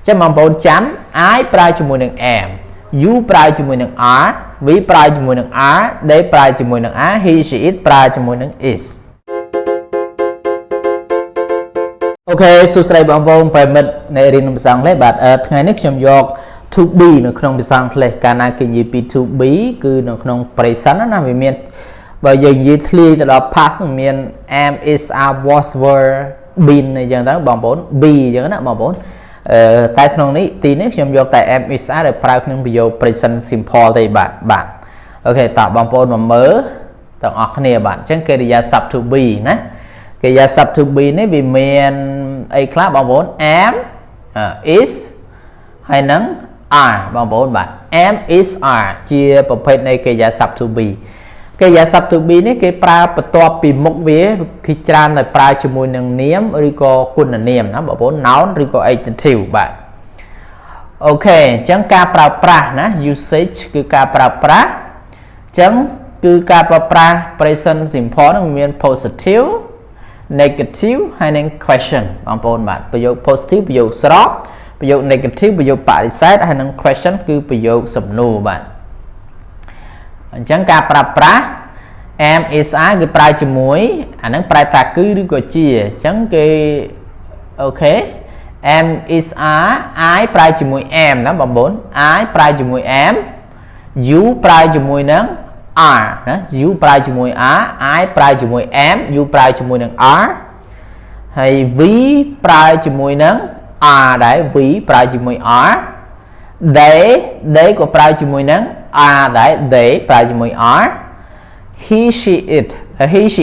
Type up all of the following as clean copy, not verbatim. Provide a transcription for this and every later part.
Chứ mong bốn chấm I prai cho mùi nâng am you prai cho mùi nâng are we prai cho mùi nâng are they prai cho mùi nâng are he she it prai cho mùi nâng is ok số sợi bóng vông phải mật này riêng nông sáng lấy bạn ngày nít chấm dọc to be nó không bị sang lấy cả na kinh nghiệm to be cứ nó không present nó nằm về miền bây giờ như thi từ đó past miền am is are was were been này chẳng đó bóng bốn be chẳng đó bóng bốn tại trong này tí nít chấm dọc tại am is are được prac nâng bây giờ present simple đây bạn ok tạo bóng bốn mà mới tạo ở cái này bạn chẳng kể là sub to be nè cái giá sub to be này vì miền a class bằng 4 am is hay nắng are bằng 4 bạn am is are chiaประเภท này cái giá sub to be cái giá sub to be này cái pra bắt to bị một vía khi tràn là pra cho mùi nâng niệm rồi có quân là niệm nó bằng 4 noun rồi có adjective bạn ok chẳng ca pra nè usage cứ ca pra chẳng cứ ca pra present simple nó miền positive negative hay nên question bằng bốn bạn ví dụ positive ví dụ stop ví dụ negative ví dụ phải xét hay nên question cứ ví dụ sum nu bạn chẳng cả pra em is I cái pra cho muối anh đang pra ta cứ đi gọi chia chẳng cái ok em is I pra cho muối em đó bằng 4 I pra cho muối em you pra cho muối nắng are you prai cho mùi I prai cho mùi am you prai cho mùi nâng are hay we prai cho mùi nâng are đấy we prai cho mùi are they có prai cho mùi nâng are đấy they prai cho mùi are he she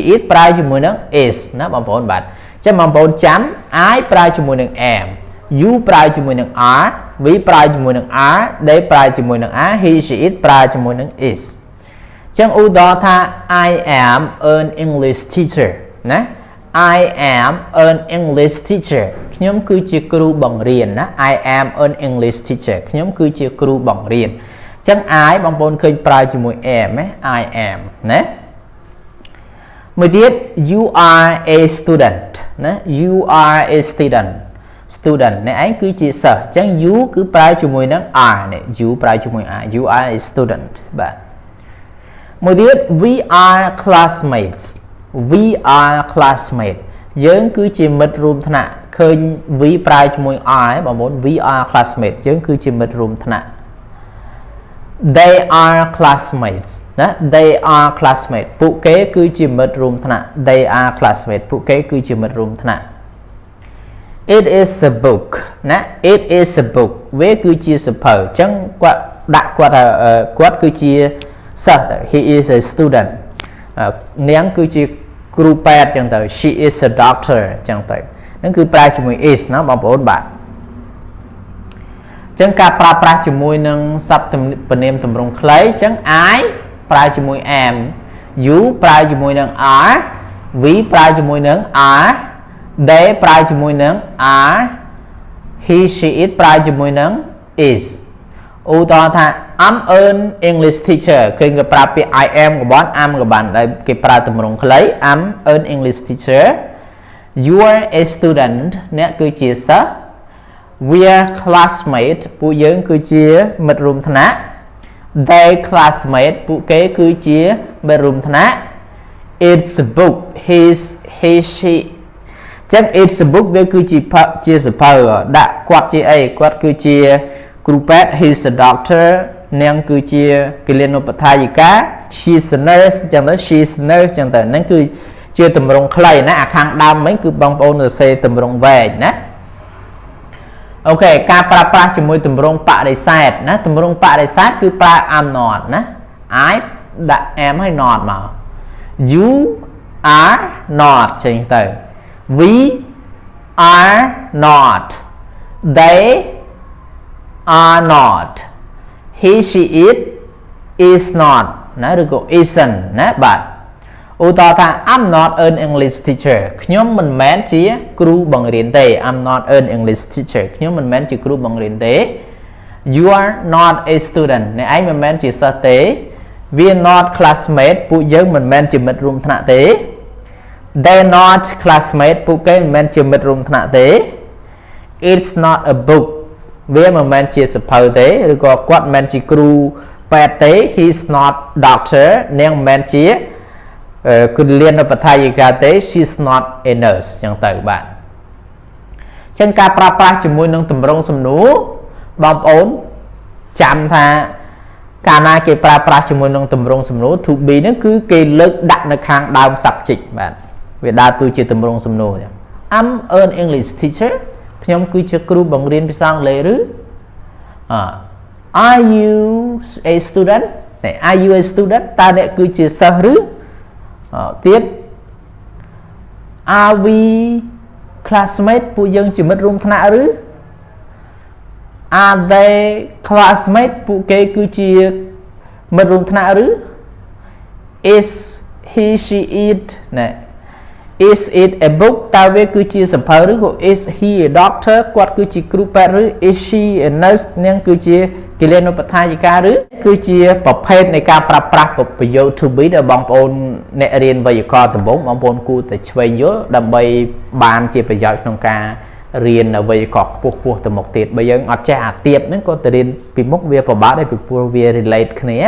it prai cho mùi nâng is nó bằng 4 bạn chứ bằng 4 chấm I prai cho mùi nâng am you prai cho mùi nâng are we prai cho mùi nâng are they prai cho mùi nâng are he she it prai cho mùi nâng is chẳng u đó tha I am an English teacher nè I am an English teacher nhóm cứ chia kêu bằng riêng nè I am an English teacher nhóm cứ chia kêu bằng riêng chẳng ai bằng bốn khơi prai cho mùi em ấy I am nè mới biết you are a student nè you are a student nè anh cứ chia sẻ chẳng you cứ prai cho mùi nè are nè you prai cho mùi are you are a student bạn một tiết we are classmatesយើងគឺជាមិត្តរួមថ្នាក់ឃើញ we ប្រើជាមួយ are បងប្អូន we are classmates យើងគឺជាមិត្តរួមថ្នាក់ they are classmates ណា they are classmates ពួកគេគឺជាមិត្តរួមថ្នាក់ they are classmates ពួកគេគឺជាមិត្តរួមថ្នាក់ it is a book ណា it is a book វាគឺជាសៀវភៅអញ្ចឹងគាត់ដាក់គាត់គឺជា he is a student នាងគឺជាគ្រូពេទ្យចឹងទៅ she is a doctor ចឹងទៅហ្នឹងគឺប្រើជាមួយ is ណាបងប្អូនបាទចឹងការប្រើប្រាស់ជាមួយនឹងសព្ទនាមទម្រង់ខ្លីចឹង I ប្រើជាមួយ am you ប្រើជាមួយនឹង are we ប្រើជាមួយនឹង are they ប្រើជាមួយនឹង are he she it ប្រើជាមួយនឹង is ឧទាហរណ៍ថា I'm an English teacher ឃើញគេប្រើពាក្យ I am ក៏បាន am ក៏បានដែលគេប្រើទម្រង់ខ្លី I'm an English teacher you are a student អ្នកគឺជាសិស្ស we are classmates ពួកយើងគឺជាមិត្តរួមថ្នាក់ they classmates ពួកគេគឺជាមិត្តរួមថ្នាក់ it's a book he she ចឹង it's a book វាគឺជាសៀវភៅដាក់គាត់ជាអីគាត់គឺជាគ្រូពេទ្យ he's a doctor នាងគឺជាគិលានុបដ្ឋាយិកា she's a nurse ចឹងទៅ she's a nurse ចឹងទៅហ្នឹងគឺជាទម្រង់ខ្លីណាអាខាងដើមមិញគឺបងប្អូនសរសេរទម្រង់វែងណាអូខេការប្រើប្រាស់ជាមួយទម្រង់បដិសេធណាទម្រង់បដិសេធគឺប្រើ am not ណា I ដាក់ am ហើយ not មក you are not ចឹងទៅ we are not they are not he she it is not ណាឬក៏ isn't ណាបាទឧទាហរណ៍ថា I'm not an English teacher ខ្ញុំមិនមែនជាគ្រូបង្រៀនទេ I'm not an English teacher ខ្ញុំមិនមែនជាគ្រូបង្រៀនទេ you are not a student អ្នកឯងមិនមែនជាសិស្សទេ we are not classmates ពួកយើងមិនមែនជាមិត្តរួមថ្នាក់ទេ they not classmates ពួកគេមិនមែនជាមិត្តរួមថ្នាក់ទេ it's not a book វាមិនមែនជាសភៅទេឬក៏គាត់មិនមែនជាគ្រូពេទ្យទេ he's not doctor នាងមិនមែនជាគិលានុបដ្ឋាយិកាទេ she's not a nurse ចឹងទៅបាទចឹងការប្រើប្រាស់ជាមួយនឹងទម្រង់សំណួរបងប្អូនចាំថាកាលណាគេប្រើប្រាស់ជាមួយនឹងទម្រង់សំណួរ to be ហ្នឹងគឺគេលើកដាក់នៅខាងដើម subject បាទវាដើរតួជាទម្រង់សំណួរចឹង I'm an English teacher ខ្ញុំគឺជាគ្រូបង្រៀនភាសាអង់គ្លេសឬare you a student are you a student តើអ្នកគឺជាសិស្សឬទៀត are we classmate ពួកយើងជាមិត្តរួមថ្នាក់ឬ are they classmate ពួកគេគឺជាមិត្តរួមថ្នាក់ឬ is he she it ណែ is it a book តើវាគឺជាសភៅឬក៏ is he a doctor គាត់គឺជាគ្រូពេទ្យឬ is she a nurse នាងគឺជាគិលានុបដ្ឋាយិកាឬគឺជាប្រភេទនៃការប្រើប្រាស់ប្រយោគ to be ដែលបងប្អូនអ្នករៀនវេយ្យាករណ៍ដំបូងបងប្អូនគួរតែឆ្វេងយល់ដើម្បីបានជាប្រយោជន៍ក្នុងការរៀនវេយ្យាករណ៍ខ្ពស់ទៅមុខទៀតបើយើងអត់ចេះអាទៀតហ្នឹងក៏ទៅរៀនពីមុខវាពិបាកដែរពីព្រោះវា relate គ្នា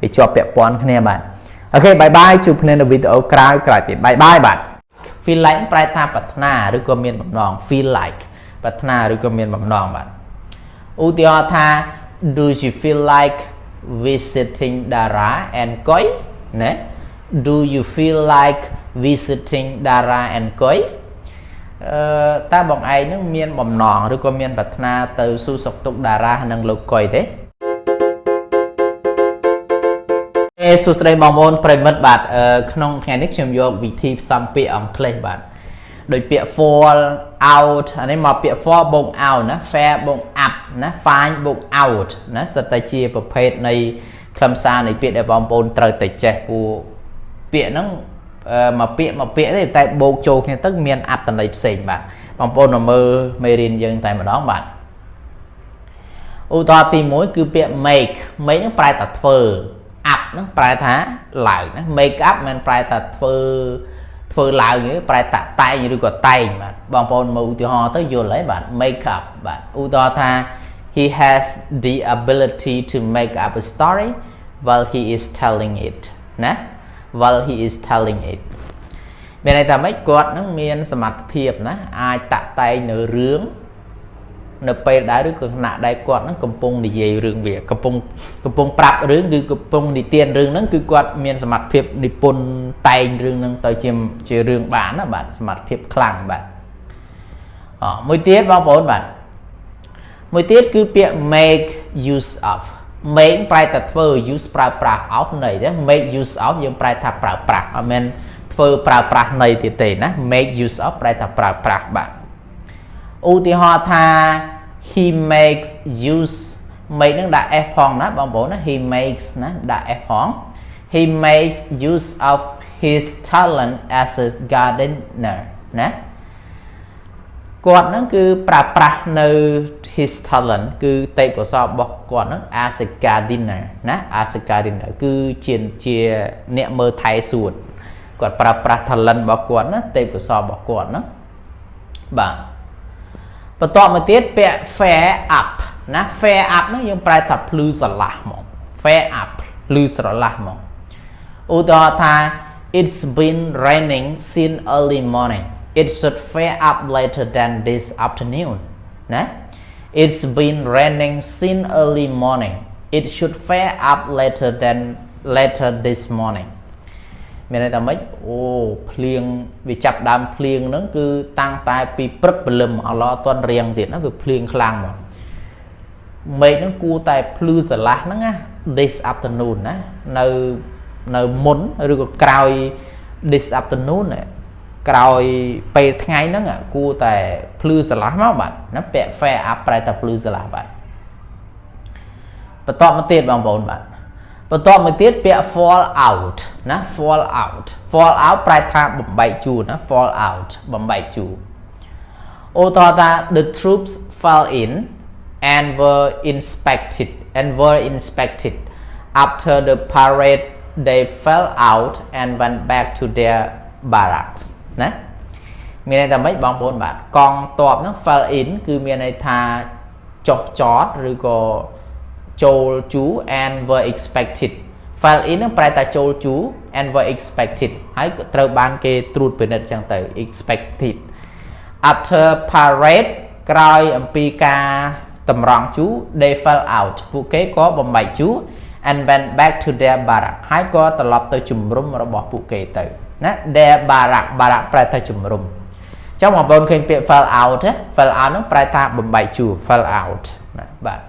វាជាប់ពាក់ព័ន្ធគ្នាបាទអូខេបាយបាយជួបគ្នានៅវីដេអូក្រោយទៀតបាយបាយបាទ feel like ប្រែថាប្រាថ្នាឬក៏មានបំណង feel like ប្រាថ្នាឬក៏មានបំណងបាទឧទាហរណ៍ថា do you feel like visiting Dara and Koi ណា do you feel like visiting Dara and Koi តើបងឯងនឹងមានបំណងឬក៏មានប្រាថ្នាទៅសួរសុខទុក្ខតារានិងលោកកុយទេសួស្តីបងប្អូនប្រិមិត្តបាទក្នុងថ្ងៃនេះខ្ញុំយកវិធីផ្សំពាក្យអង់គ្លេសបាទដោយពាក្យ fall out អានេះមកពាក្យ fall បូក out ណា fair បូក up ណា fine បូក out ណាសិតតែជាប្រភេទនៃខ្លឹមសារនៃពាក្យដែលបងប្អូនត្រូវតែចេះពូពាក្យហ្នឹងមកពាក្យទេតែបូកចូលគ្នាទៅមានអត្ថន័យផ្សេងបាទបងប្អូនមកមើលមេរៀនយើងតែម្ដងបាទឧទាហរណ៍ទី1គឺពាក្យ make ហ្នឹងប្រែថាធ្វើ up ហ្នឹងប្រែថាឡើងណា make up មិនប្រែថាធ្វើឡើងទេប្រែតាក់តែងឬក៏តែងបាទបងប្អូនមើលឧទាហរណ៍ទៅយល់ហើយបាទ make up បាទឧទាហរណ៍ថា he has the ability to make up a story while he is telling it ណា while he is telling it មានន័យថាម៉េចគាត់នឹងមានសមត្ថភាពណាអាចតាក់តែងនៅរឿងនៅពេលដែលឬក៏ខណៈដែលគាត់នឹងកំពុងនិយាយរឿងវាកំពុងប្រាប់រឿងគឺកំពុងនិទានរឿងហ្នឹងគឺគាត់មានសមត្ថភាពនិពន្ធតែងរឿងហ្នឹងទៅជារឿងបានណាបាទសមត្ថភាពខ្លាំងបាទមួយទៀតបងប្អូនបាទមួយទៀតគឺពាក្យ make use of make ប្រែថាធ្វើ use ប្រើប្រាស់ of ន័យទេ make use of យើងប្រែថាប្រើប្រាស់អត់មែនធ្វើប្រើប្រាស់ន័យទៀតទេណា make use of ប្រែថាប្រើប្រាស់បាទឧទាហរណ៍ថា he makes use make នឹងដាក់ s ផងណាបងប្អូនណា he makes ណាដាក់ s ផង he makes use of his talent as a gardener ណាគាត់ហ្នឹងគឺប្រើប្រាស់នៅ his talent គឺទេពកោសល្យរបស់គាត់ហ្នឹង as a gardener ណា as a gardener គឺជាអ្នកមើលថែសួនគាត់ប្រើប្រាស់ talent របស់គាត់ណាទេពកោសល្យរបស់គាត់ហ្នឹងបាទបន្តមកទៀតពាក្យ fair up ណា fair up ហ្នឹងយើងប្រែថាភ្លឺស្រឡះហ្មង fair up ភ្លឺស្រឡះហ្មងឧទាហរណ៍ថា it's been raining since early morning it should fair up later than this afternoon ណា it's been raining since early morning it should fair up later this morning មានន័យថាម៉េចអូភ្លៀងវាចាប់ដើមភ្លៀងហ្នឹងគឺតាំងតែពីព្រឹកព្រលឹមអឡអត់ទាន់រៀងទៀតណាវាភ្លៀងខ្លាំងមកមេឃហ្នឹងគួរតែភ្លឺស្រឡះហ្នឹងណា this afternoon ណានៅមុនឬក៏ក្រោយ this afternoon ក្រោយពេលថ្ងៃហ្នឹងគួរតែភ្លឺស្រឡះមកបាទណាពាក្យ fair up ប្រែថាភ្លឺស្រឡះបាទបន្តមកទៀតបងប្អូនបាទបន្តមកទៀតពាក្យ fall out ណា fall out ប្រែថាបំបែកជួរណា fall out បំបែកជួរឧទាហរណ៍ថា the troops fell in and were inspected after the parade they fell out and went back to their barracks ណាមានន័យថាម៉េចបងប្អូនបាទកងទ័ពហ្នឹង fell in គឺមានន័យថា chọt chót rồi có châu chú and were expected file in nó phải ta châu chú and were expected hãyត្រូវបានគេត្រួតពិនិត្យចឹងទៅ expected after parade ក្រោយអំពីការតម្រង់ជូ they fell out ពួកគេក៏បំបែកជូ and went back to their barrack ហើយក៏ត្រឡប់ទៅជំរំរបស់ពួកគេទៅណា their barrack ប្រែថាជំរំចឹងបងប្អូនឃើញពាក្យ fell out ណា fell out នោះប្រែថាបំបែកជូ fell out ណាបាទ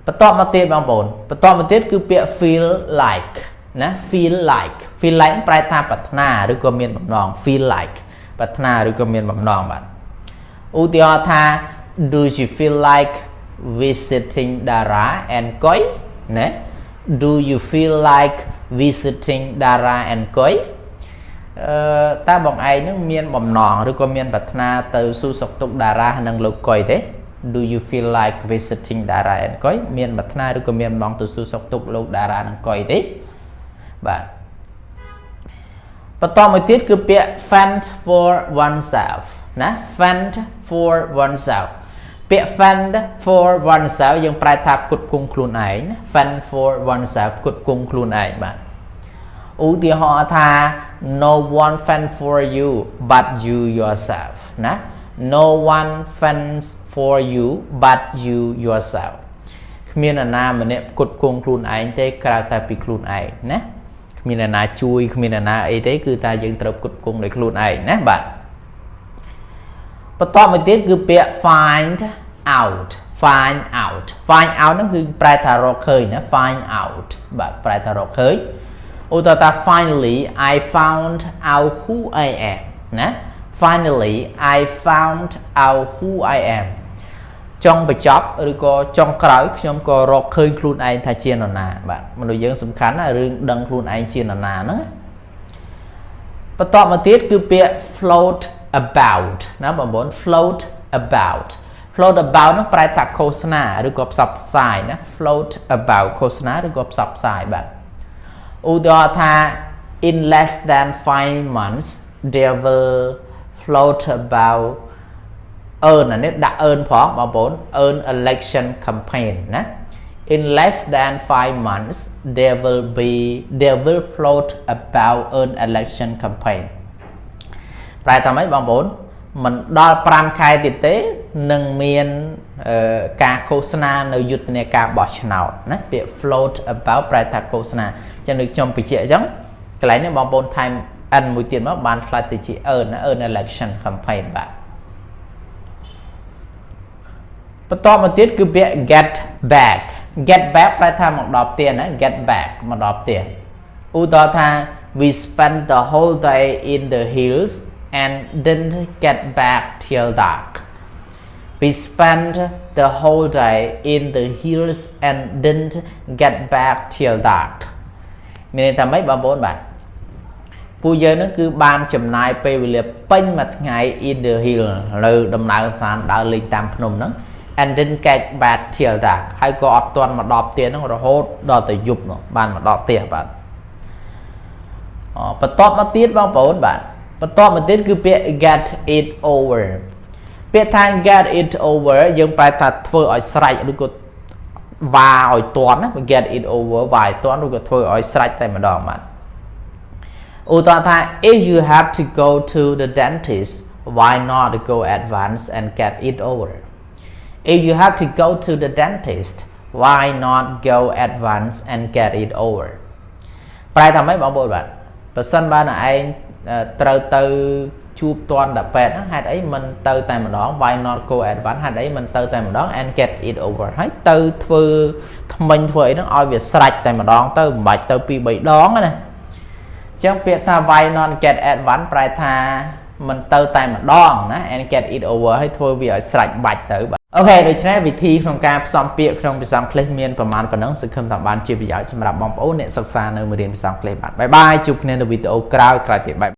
បន្តមកទៀតបងប្អូនបន្តមកទៀតគឺពាក្យ feel like ណា feel like ប្រែថាប្រាថ្នាឬក៏មានបំណង feel like ប្រាថ្នាឬក៏មានបំណងបាទឧទាហរណ៍ថា do you feel like visiting Dara and Koi ណា do you feel like visiting Dara and Koi តើបងឯងនឹងមានបំណងឬក៏មានប្រាថ្នាទៅសួរសុខទុក្ខ Dara និងលោក Koi ទេ do you feel like visiting Dara and Koi មានប្រាថ្នាឬក៏មានបំណងទៅសួរសុខទុក្ខលោក Dara និង Koi ទេបាទបន្តមកទៀតគឺពាក្យ fend for oneself ណា fend for oneself ពាក្យ fend for oneself យើងប្រែថាផ្គត់ផ្គង់ខ្លួនឯង fend for oneself ផ្គត់ផ្គង់ខ្លួនឯងបាទឧទាហរណ៍ថា no one fend for you but you yourself ណា no one fends for you but you yourself គ្មានអ្នកណាម្នាក់ផ្គត់ផ្គង់ខ្លួនឯងទេក្រៅតែពីខ្លួនឯងណាគ្មានអ្នកណាជួយគ្មានអ្នកណាអីទេគឺតែយើងត្រូវផ្គត់ផ្គង់ដោយខ្លួនឯងណាបាទបន្តមកទៀតគឺពាក្យ find out ហ្នឹងគឺប្រែថារកឃើញណា find out បាទប្រែថារកឃើញឧទាហរណ៍ថា finally I found out who I am ណា finally I found out who I am ចុងបញ្ចប់ឬក៏ចុងក្រោយខ្ញុំក៏រកឃើញខ្លួនឯងថាជានរណាបាទមនុស្សយើងសំខាន់ណារឿងដឹងខ្លួនឯងជានរណាហ្នឹងបន្តមកទៀតគឺពាក្យ float about ណាបងប្អូន float about ហ្នឹងប្រែថាឃោសនាឬក៏ផ្សព្វផ្សាយណា float about ឃោសនាឬក៏ផ្សព្វផ្សាយបាទឧទាហរណ៍ថា in less than 5 months they will float about earn នេះដាក់ earn ផងបងប្អូន earn election campaign ណា in less than 5 months they will float about earn election campaign ប្រែថាម៉េចបងប្អូនមិនដល់5ខែទៀតទេនឹងមានការឃោសនានៅយុទ្ធនាការបោះឆ្នោតណាពាក្យ float about ប្រែថាឃោសនាចឹងដូចខ្ញុំបញ្ជាក់អញ្ចឹងកន្លែងនេះបងប្អូនថែម n មួយទៀតមកបានខ្លះទៅជា earn election campaign បាទបន្តមកទៀតគឺពាក្យ get back ប្រែថាមកដល់ផ្ទះណា get back មកដល់ផ្ទះឧទាហរណ៍ថា we spent the whole day in the hills and didn't get back till dark we spent the whole day in the hills and didn't get back till dark មានន័យថាម៉េចបងប្អូនបាទពួកយើងនឹងគឺបានចំណាយពេលវេលាពេញមួយថ្ងៃ in the hill នៅដំណើរស្ថានដើរលេងតាមភ្នំហ្នឹង and didn't get back till dark ហើយក៏អត់ទាន់មកដល់ផ្ទះហ្នឹងរហូតដល់ទៅយប់នោះបានមកដល់ផ្ទះបាទបន្តមកទៀតបងប្អូនបាទបន្តមកទៀតគឺពាក្យ get it over ពាក្យថា get it over យើងប្រែថាធ្វើឲ្យស្រេចឬក៏វ៉ាឲ្យទាន់ណា get it over វ៉ាឲ្យទាន់ឬក៏ធ្វើឲ្យស្រេចតែម្ដងបាទឧទាហរណ៍ថា if you have to go to the dentist why not go advance and get it over if you have to go to the dentist why not go advance and get it over ប្រែថាម៉េចបងប្អូនបាទបើសិនបើអ្នកឯងត្រូវទៅជួបទាន់ដល់ពេទ្យហេតុអីមិនទៅតែម្ដង why not go advance ហេតុអីមិនទៅតែម្ដង and get it over ហើយទៅធ្វើថ្មិញធ្វើអីហ្នឹងឲ្យវាស្រេចតែម្ដងទៅមិនបាច់ទៅ2 3ដងណាអញ្ចឹងពាក្យថា why not get advance ប្រែថាមិនទៅតែម្ដងណា and get it over ហើយធ្វើវាឲ្យស្រេចបាច់ទៅបាទអូខេដូច្នេះវិធីក្នុងការផ្សំពាក្យក្នុងភាសាអង់គ្លេសមានប្រមាណប៉ុណ្ណឹងសង្ឃឹមថាបានជាប្រយោជន៍សម្រាប់បងប្អូនអ្នកសិក្សានៅមេរៀនភាសាអង់គ្លេសបាទបាយបាយជួបគ្នានៅវីដេអូក្រោយទៀតបាយ